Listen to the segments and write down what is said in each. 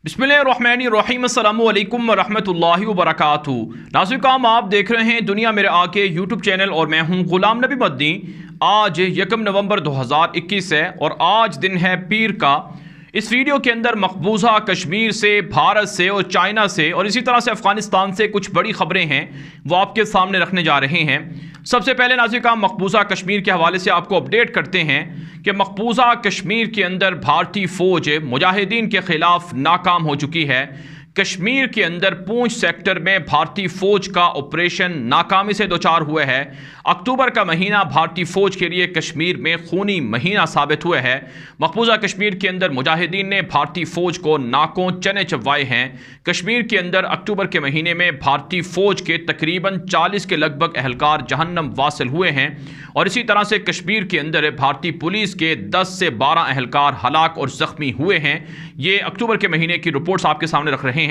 बिस्मिल्लाहिर्रहमानिर्रहीम अस्सलामु अलैकुम वरहमतुल्लाहि वबरकातुहू। नाज़रीन, आप देख रहे हैं दुनिया मेरे आके यूट्यूब चैनल और मैं हूं गुलाम नबी मदनी। आज 1 नवंबर 2021 है और आज दिन है पीर का। इस वीडियो के अंदर मकबूजा कश्मीर से, भारत से और चाइना से और इसी तरह से अफ़गानिस्तान से कुछ बड़ी खबरें हैं वो आपके सामने रखने जा रहे हैं। सबसे पहले नाज़रीन, मकबूजा कश्मीर के हवाले से आपको अपडेट करते हैं कि मकबूजा कश्मीर के अंदर भारतीय फ़ौज मुजाहिदीन के ख़िलाफ़ नाकाम हो चुकी है। कश्मीर के अंदर पूंछ सेक्टर में भारतीय फ़ौज का ऑपरेशन नाकामी से दोचार हुआ है। अक्टूबर का महीना भारतीय फ़ौज के लिए कश्मीर में खूनी महीना साबित हुआ है। मकबूजा कश्मीर के अंदर मुजाहिदीन ने भारतीय फ़ौज को नाकों चने चबवाए हैं। कश्मीर के अंदर अक्टूबर के महीने में भारतीय फ़ौज के तकरीबन 40 के लगभग एहलकार जहन्नम वासिल हुए हैं और इसी तरह से कश्मीर के अंदर भारतीय पुलिस के 10 से 12 एहलकार हलाक और ज़ख्मी हुए हैं। ये अक्टूबर के महीने की रिपोर्ट्स आपके सामने रख रहे हैं।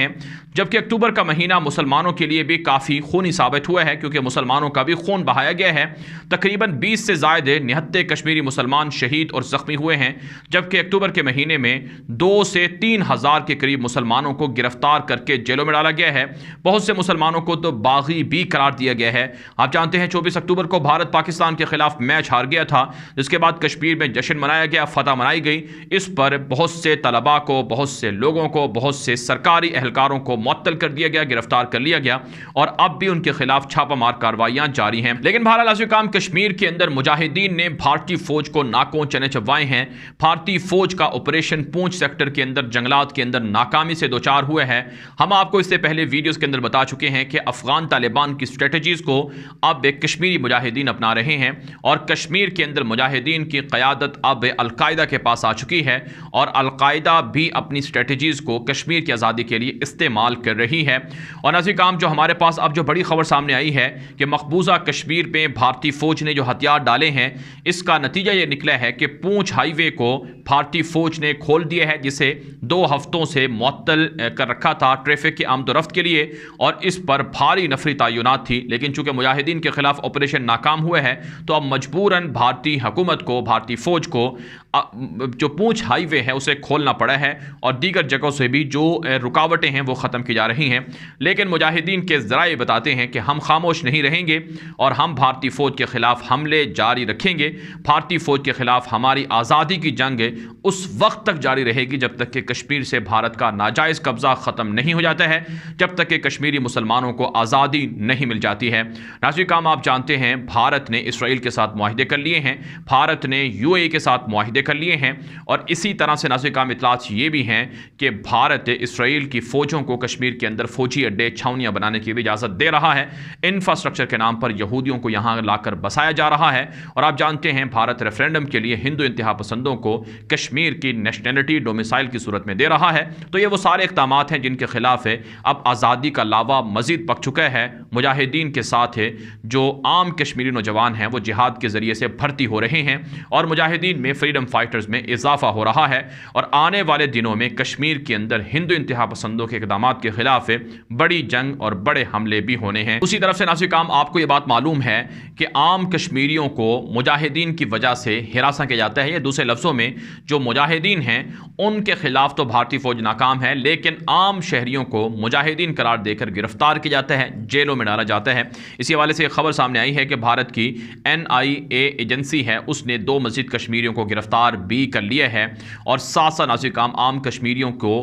जबकि अक्टूबर का महीना मुसलमानों के लिए भी काफ़ी खूनी साबित हुआ है क्योंकि मुसलमानों का भी खून बहाया गया है। तकरीबन 20 से ज़ायद निहत्ते कश्मीरी मुसलमान शहीद और ज़ख्मी हुए हैं। जबकि अक्टूबर के महीने में 2 से 3 हज़ार के करीब मुसलमानों को गिरफ्तार करके जेलों में डाला गया है। बहुत से मुसलमानों को तो बागी भी करार दिया गया है। आप जानते हैं 24 अक्टूबर को भारत पाकिस्तान के खिलाफ मैच हार गया था, जिसके बाद कश्मीर में जश्न मनाया गया, फतह मनाई गई। इस पर बहुत से तलबा को, बहुत से लोगों को, बहुत से सरकारी एहलकारों को मुअत्तल कर दिया गया, गिरफ्तार कर लिया गया और अब भी उनके खिलाफ छापामार कार्रवाइयां जारी हैं। लेकिन बहरहाल नाज़रीन, कश्मीर के अंदर मुजाहिदीन ने भारतीय फौज को नाकों चने चबवाए हैं। भारतीय फौज का ऑपरेशन पूंछ सेक्टर के अंदर जंगलात के अंदर नाकामी से दोचार हुआ है। हम आपको इससे पहले वीडियोस के अंदर बता चुके हैं कि अफगान तालिबान की स्ट्रेटजीज को अब कश्मीरी मुजाहिदीन अपना रहे हैं और कश्मीर के अंदर मुजाहिदीन की क़यादत अब अलकायदा के पास आ चुकी है और अलकायदा भी अपनी स्ट्रेटजीज को कश्मीर की आज़ादी के लिए इस्तेमाल कर रही है। और नाज़रीन, जो हमारे पास अब जो बड़ी खबर सामने आई है कि मकबूजा कश्मीर में भारतीय फौज ने जो हथियार डाले हैं, इसका नतीजा ये निकला है कि पूंछ हाईवे को भारतीय फौज ने खोल दिया है, जिसे 2 हफ्तों से मुअत्तल कर रखा था ट्रैफिक की आमदोरफ्त के लिए और इस पर भारी नफरी तयनात थी। लेकिन चूंकि मुजाहिदीन के खिलाफ ऑपरेशन नाकाम हुआ है तो अब मजबूरन भारतीय हुकूमत को, भारतीय फौज को जो पूंछ हाईवे है उसे खोलना पड़ा है और दीगर जगहों से भी जो रुकावटें हैं वो ख़त्म की जा रही हैं। लेकिन मुजाहिदीन के ज़राए बताते हैं कि हम खामोश नहीं रहेंगे और हम भारतीय फ़ौज के ख़िलाफ़ हमले जारी रखेंगे। भारतीय फ़ौज के ख़िलाफ़ हमारी आज़ादी की जंग उस वक्त तक जारी रहेगी जब तक कि कश्मीर से भारत का नाजायज़ कब्ज़ा ख़त्म नहीं हो जाता है, जब तक कि कश्मीरी मुसलमानों को आज़ादी नहीं मिल जाती है। नाज़रीन, आप जानते हैं भारत ने इसराइल के साथ मुआहिदे कर लिए हैं, भारत ने UAE के साथ मुआहिदे कर लिए हैं और इसी तरह से नाज़रीन इतलात ये भी हैं कि भारत इसराइल की फ़ौजों को कश्मीर के अंदर फ़ौजी अड्डे, छावनियाँ बनाने की भी इजाज़त दे रहा है। इंफ्रास्ट्रक्चर के नाम पर यहूदियों को यहाँ लाकर बसाया जा रहा है और आप जानते हैं भारत रेफरेंडम के लिए हिंदू इंतहा पसंदों को कश्मीर की नेशनलिटी डोमिसाइल की सूरत में दे रहा है। तो ये वो सारे इक़दामात हैं जिनके खिलाफ है अब आज़ादी का लावा मज़ीद पक चुका है। मुजाहिदीन के साथ है जो आम कश्मीरी नौजवान हैं वो जिहाद के ज़रिए से भर्ती हो रहे हैं और मुजाहिदीन में फ्रीडम फाइटर्स में इजाफा हो रहा है और आने वाले दिनों में कश्मीर के अंदर हिंदू इंतहा पसंदों के इक़दामात के खिलाफ बड़ी जंग और बड़े हमले भी होने हैं। उसी तरफ से नाज़रीन, आपको ये बात मालूम है कि आम कश्मीरियों को मुजाहिदीन की वजह से हिरासा किया जाता है। या दूसरे लफ्ज़ों में जो मुजाहिदीन हैं उनके खिलाफ तो भारतीय फ़ौज नाकाम है, लेकिन आम शहरियों को मुजाहिदीन करार देकर गिरफ्तार किया जाता है, जेलों में डाला जाता है। इसी हवाले से खबर सामने आई है कि भारत की NIA एजेंसी है, उसने 2 मज़ीद कश्मीरियों को गिरफ्तार भी कर लिया है और साथ साथ नाज़रीन आम कश्मीरियों को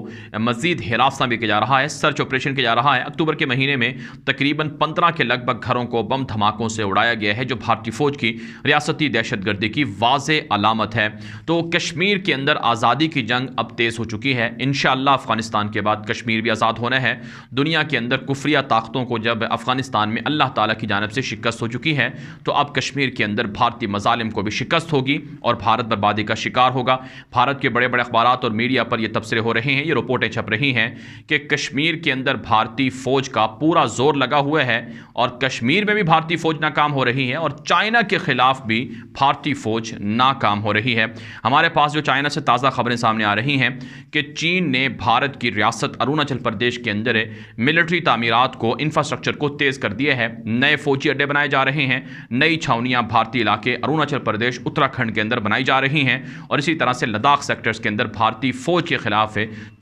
मज़ीद हिरासत भी किया जा रहा है, सर्च ऑपरेशन किया जा रहा है। अक्टूबर के महीने में तकरीबन 15 के लगभग घरों को बम धमाकों से उड़ाया गया है, जो भारतीय फ़ौज की रियासती दहशतगर्दी की वाज़ेह अलामत है। तो कश्मीर के अंदर आज़ादी की जंग अब तेज़ हो चुकी है। इंशाअल्लाह अफ़गानिस्तान के बाद कश्मीर भी आज़ाद होना है। दुनिया के अंदर कुफ्रिया ताकतों को जब अफ़गानिस्तान में अल्लाह ताला की जानिब से शिकस्त हो चुकी है तो अब कश्मीर के अंदर भारतीय मज़ालिम को भी शिकस्त होगी और भारत बर्बादी का शिकार होगा। भारत के बड़े बड़े अखबारात और मीडिया पर ये तबसरे हो रहे हैं, ये रिपोर्टें छप रही हैं कि कश्मीर के अंदर भारतीय फ़ौज का पूरा जोर लगा हुआ है और कश्मीर में भी भारतीय फ़ौज नाकाम हो रही है और चाइना के ख़िलाफ़ भी भारतीय फ़ौज नाकाम हो रही है। हमारे पास जो चाइना से ताज़ा खबरें सामने आ रही हैं कि चीन ने भारत की रियासत अरुणाचल प्रदेश के अंदर मिलिट्री तामीरात को, इंफ्रास्ट्रक्चर को तेज़ कर दिया है। नए फ़ौजी अड्डे बनाए जा रहे हैं, नई छावनियाँ भारतीय इलाके अरुणाचल प्रदेश, उत्तराखंड के अंदर बनाई जा रही हैं और इसी तरह से लद्दाख सेक्टर्स के अंदर भारतीय फ़ौज के खिलाफ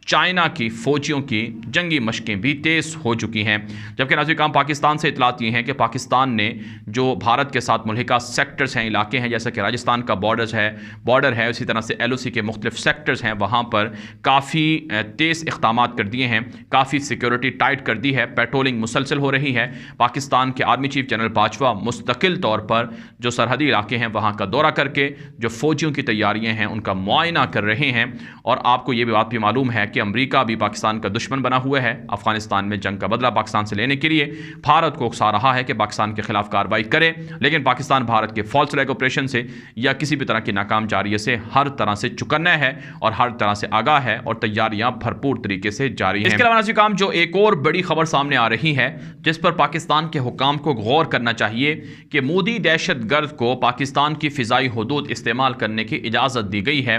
चाइना की फ़ौजियों की जंगी मशकें भी तेज़ हो चुकी हैं। जबकि नाज़रीन पाकिस्तान से इतलात ये हैं कि पाकिस्तान ने जो भारत के साथ मुल्हिका सेक्टर्स हैं, इलाके हैं, जैसे कि राजस्थान का बॉर्डर है, उसी तरह से LOC के मुख्तलिफ सेक्टर्स हैं, वहाँ पर काफ़ी तेज़ इक़दामात कर दिए हैं, काफ़ी सिक्योरिटी टाइट कर दी है, पेट्रोलिंग मुसलसल हो रही है। पाकिस्तान के आर्मी चीफ जनरल बाजवा मुस्तकिल तौर पर जो सरहदी इलाके हैं वहाँ का दौरा करके जो फ़ौजियों की तैयारियाँ हैं उनका मुआयना कर रहे हैं। और आपको ये भी बात भी मालूम है कि अमेरिका भी पाकिस्तान का दुश्मन बना हुआ है। अफगानिस्तान में जंग का बदला पाकिस्तान से लेने के लिए भारत को उकसा रहा है कि पाकिस्तान के खिलाफ कार्रवाई करे, लेकिन पाकिस्तान भारत के फॉल्स फ्लैग ऑपरेशन से या किसी भी तरह की नाकाम जारिये से हर तरह से चुकन्ना है और हर तरह से आगाह है और तैयारियां भरपूर तरीके से जारी हैं। इसके अलावा नाज़रीन काम जो एक और बड़ी खबर सामने आ रही है जिस पर पाकिस्तान के हुकाम को गौर करना चाहिए कि मोदी दहशतगर्द को पाकिस्तान की फ़िज़ाई हुदूद इस्तेमाल करने की इजाज़त दी गई है।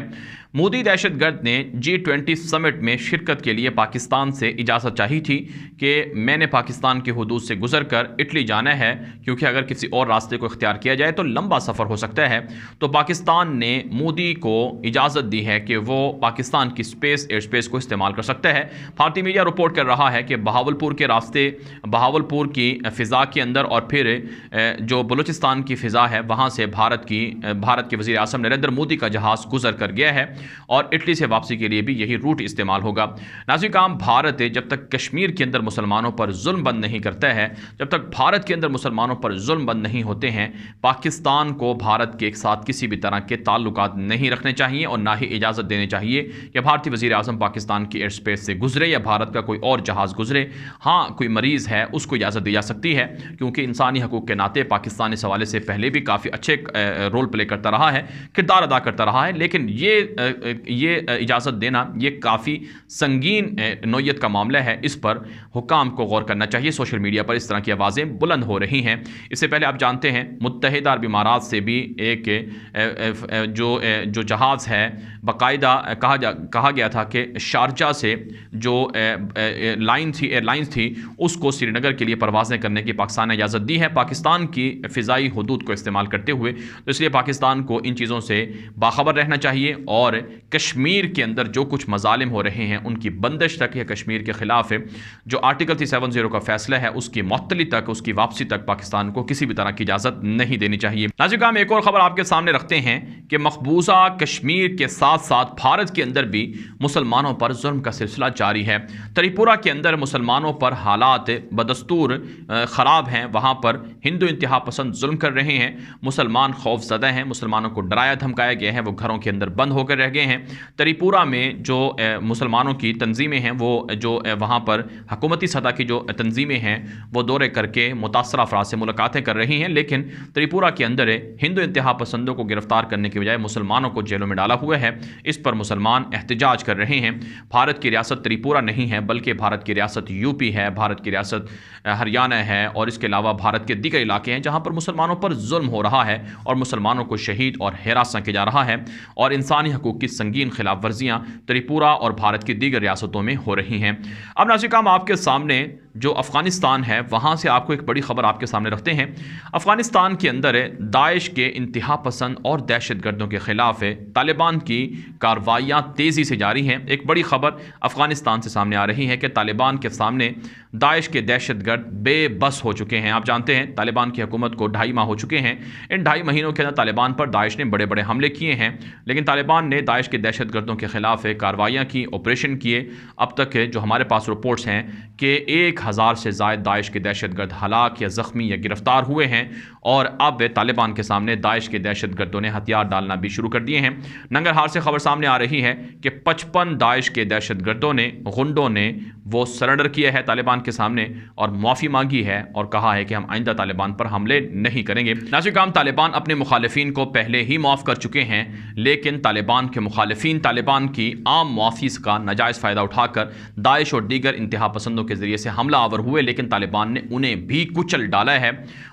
मोदी दहशतगर्द ने G20 समिट में शिरकत के लिए पाकिस्तान से इजाज़त चाही थी कि मैंने पाकिस्तान की हुदूद से गुजर कर इटली जाना है, क्योंकि अगर किसी और रास्ते को इख्तियार किया जाए तो लंबा सफ़र हो सकता है। तो पाकिस्तान ने मोदी को इजाज़त दी है कि वो पाकिस्तान की एयर स्पेस को इस्तेमाल कर सकता है। भारतीय मीडिया रिपोर्ट कर रहा है कि बहावलपुर के रास्ते, बहावलपुर की फ़िज़ा के अंदर और फिर जो बलूचिस्तान की फ़िज़ा है वहाँ से भारत के वज़ीर आज़म नरेंद्र मोदी का जहाज़ गुजर कर गया है और इटली से वापसी के लिए भी यही रूट इस्तेमाल होगा। नाज़रीन काम भारत जब तक कश्मीर के अंदर मुसलमानों पर जुल्म बंद नहीं करता है, जब तक भारत के अंदर मुसलमानों पर जुल्म बंद नहीं होते हैं, पाकिस्तान को भारत के साथ किसी भी तरह के ताल्लुकात नहीं रखने चाहिए और ना ही इजाज़त देनी चाहिए कि भारतीय वज़ीर आज़म पाकिस्तान की एयर स्पेस से गुजरे या भारत का कोई और जहाज़ गुजरे। हाँ, कोई मरीज़ है उसको इजाज़त दी जा सकती है, क्योंकि इंसानी हकूक़ के नाते पाकिस्तान इस हवाले से पहले भी काफ़ी अच्छे रोल प्ले करता रहा है, किरदार अदा करता रहा है, लेकिन ये इजाज़त देना ये काफ़ी संगीन नौयत का मामला है। इस पर हुकाम को गौर करना चाहिए। सोशल मीडिया पर इस तरह की आवाज़ें बुलंद हो रही हैं। इससे पहले आप जानते हैं मुत्तहिदा अरब इमारात से भी एक जो जहाज़ है बाकायदा कहा गया था कि शारजा से जो एयरलाइंस थी उसको श्रीनगर के लिए परवाज़ें करने की पाकिस्तान ने इजाज़त दी है, पाकिस्तान की फ़िज़ाई हुदूद को इस्तेमाल करते हुए। तो इसलिए पाकिस्तान को इन चीज़ों से बाखबर रहना चाहिए और कश्मीर के अंदर जो कुछ मजालिम हो रहे हैं उनकी बंदिश तक या कश्मीर के ख़िलाफ़ जो आर्टिकल 370 का फ़ैसला है उसकी मुअत्तली तक, उसकी वापसी तक पाकिस्तान को किसी भी तरह की इजाज़त नहीं देनी चाहिए। नाज़रीन हम एक और ख़बर आपके सामने रखते हैं कि मकबूजा कश्मीर के साथ साथ भारत के अंदर भी मुसलमानों पर जुल्म का सिलसिला जारी है। त्रिपुरा के अंदर मुसलमानों पर हालात बदस्तूर ख़राब हैं, वहाँ पर हिंदू इंतहा पसंद जुल्म कर रहे हैं, मुसलमान खौफज़दा हैं, मुसलमानों को डराया धमकाया गया है, वो घरों के अंदर बंद होकर रह गए हैं। त्रिपुरा में जो मुसलमानों की तंजीमें हैं वो जो वहाँ पर हुकूमती सतह की जो तंजीमें हैं वो दौरे करके मुतासरा अफराद से मुलाकातें कर रही हैं, लेकिन त्रिपुरा के अंदर हिंदू इंतहा पसंदों को गिरफ्तार करने के बजाय मुसलमानों को जेलों में डाला हुआ है। इस पर मुसलमान एहतजाज कर रहे हैं। भारत की रियासत त्रिपुरा नहीं है बल्कि भारत की रियासत यूपी है, भारत की रियासत हरियाणा है और इसके अलावा भारत के दीगर इलाके हैं जहाँ पर मुसलमानों पर जुल्म हो रहा है और मुसलमानों को शहीद और हिरासत किया जा रहा है और इंसानी हकूक़ की संगीन खिलाफ वर्जियाँ त्रिपुरा और भारत की दीगर रियासतों में हो रही हैं। अब नाज़रीन हम आपके सामने जो अफ़गानिस्तान है वहाँ से आपको एक बड़ी ख़बर आपके सामने रखते हैं। अफ़गानिस्तान के अंदर दाइश के इंतहा पसंद और दहशतगर्दों के ख़िलाफ़ तालिबान की कार्रवाइयाँ तेज़ी से जारी हैं। एक बड़ी ख़बर अफ़गानिस्तान से सामने आ रही है कि तालिबान के सामने दाइश के दहशतगर्द बेबस हो चुके हैं। आप जानते हैं तालिबान की हुकूमत को 2.5 माह हो चुके हैं। इन 2.5 महीनों के अंदर तालिबान पर दाइश ने बड़े बड़े हमले किए हैं, लेकिन तालिबान ने दाइश के दहशतगर्दों के ख़िलाफ़ कार्रवाइयाँ की, ऑपरेशन किए। अब तक जो हमारे पास रिपोर्ट्स हैं कि 1000 से ज़ायद दाइश के दहशतगर्द हलाक या ज़ख्मी या गिरफ्तार हुए हैं और अब तालिबान के सामने दाइश के दहशतगर्दों ने हथियार डालना भी शुरू कर दिए हैं। नंगरहार से खबर सामने आ रही है कि 55 दाइश के दहशतगर्दों ने, गुंडों ने वो सरेंडर किया है तालिबान के सामने और माफ़ी मांगी है और कहा है कि हम आइंदा तालिबान पर हमले नहीं करेंगे। नाज़रीन काम तालिबान अपने मुखालिफिन को पहले ही माफ़ कर चुके हैं, लेकिन तालिबान के मुखालिफिन तालिबान की आम माफ़ी का नाजायज़ फ़ायदा उठाकर दाइश और दीगर इंतहा पसंदों के ज़रिए से हमले हमला आवर हुए, लेकिन तालिबान ने उन्हें भी कुचल डाला है।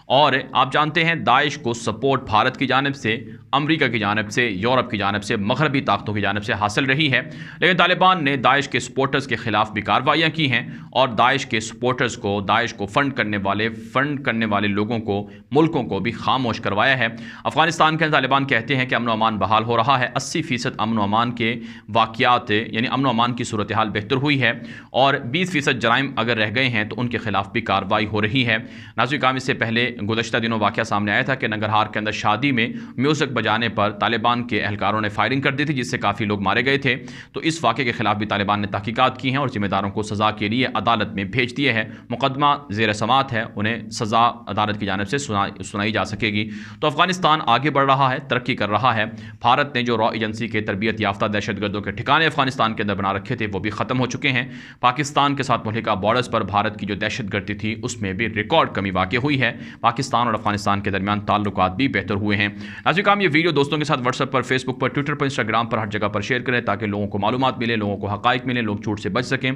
और आप जानते हैं दाइश को सपोर्ट भारत की जानिब से, अमेरिका की जानिब से, यूरोप की जानिब से, मगरबी ताकतों की जानिब से हासिल रही है। लेकिन तालिबान ने दाइश के सपोर्टर्स के खिलाफ भी कार्रवाइयाँ की हैं और दाइश के सपोर्टर्स को, दाइश को फंड करने वाले लोगों को, मुल्कों को भी खामोश करवाया है। अफगानिस्तान के तालिबान कहते हैं कि अमन अमान बहाल हो रहा है, 80% अमन अमान के वाक़यात यानी अमन अमान की सूरत हाल बेहतर हुई है और 20% जराइम अगर रह गए हैं तो उनके खिलाफ भी कार्रवाई हो रही है। नाज़रीन काम, इससे पहले गुज़श्ता दिनों वाक़या सामने आया था कि नंगरहार के अंदर शादी में म्यूज़िक बजाने पर तालिबान के एहलकारों ने फायरिंग कर दी थी, जिससे काफ़ी लोग मारे गए थे। तो इस वाक़े के खिलाफ भी तालिबान ने तहकीकात की हैं और जिम्मेदारों को सज़ा के लिए अदालत में भेज दिए है। मुकदमा ज़ेर समात है, उन्हें सज़ा अदालत की जानिब से सुनाई जा सकेगी। तो अफगानिस्तान आगे बढ़ रहा है, तरक्की कर रहा है। भारत ने जो रॉ एजेंसी के तरबियत याफ्ता दहशतगर्दों के ठिकाने अफगानिस्तान के अंदर बना रखे थे वो भी ख़त्म हो चुके हैं। पाकिस्तान के साथ मुल्का बॉर्डर्स पर भारत की जो दहशतगर्दी थी उसमें भी रिकॉर्ड कमी वाक़ हुई है। पाकिस्तान और अफगानिस्तान के दरमियान ताल्लुकात भी बेहतर हुए हैं। नाज़रीन काम, ये वीडियो दोस्तों के साथ व्हाट्सएप पर, फेसबुक पर, ट्विटर पर, इंस्टाग्राम पर, हर जगह पर शेयर करें ताकि लोगों को मालूमात मिले, लोगों को हक़ाइक़ मिले, लोग झूठ से बच सकें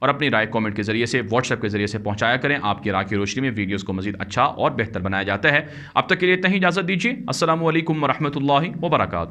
और अपनी राय कमेंट के जरिए से, व्हाट्सएप के जरिए से पहुंचाया करें। आपकी राय की रोशनी में वीडियोज़ को मज़ीद अच्छा और बेहतर बनाया जाता है। अब तक के लिए इतना ही, इजाज़त दीजिए। अस्सलामु अलैकुम व रहमतुल्लाहि व बरकातुहू।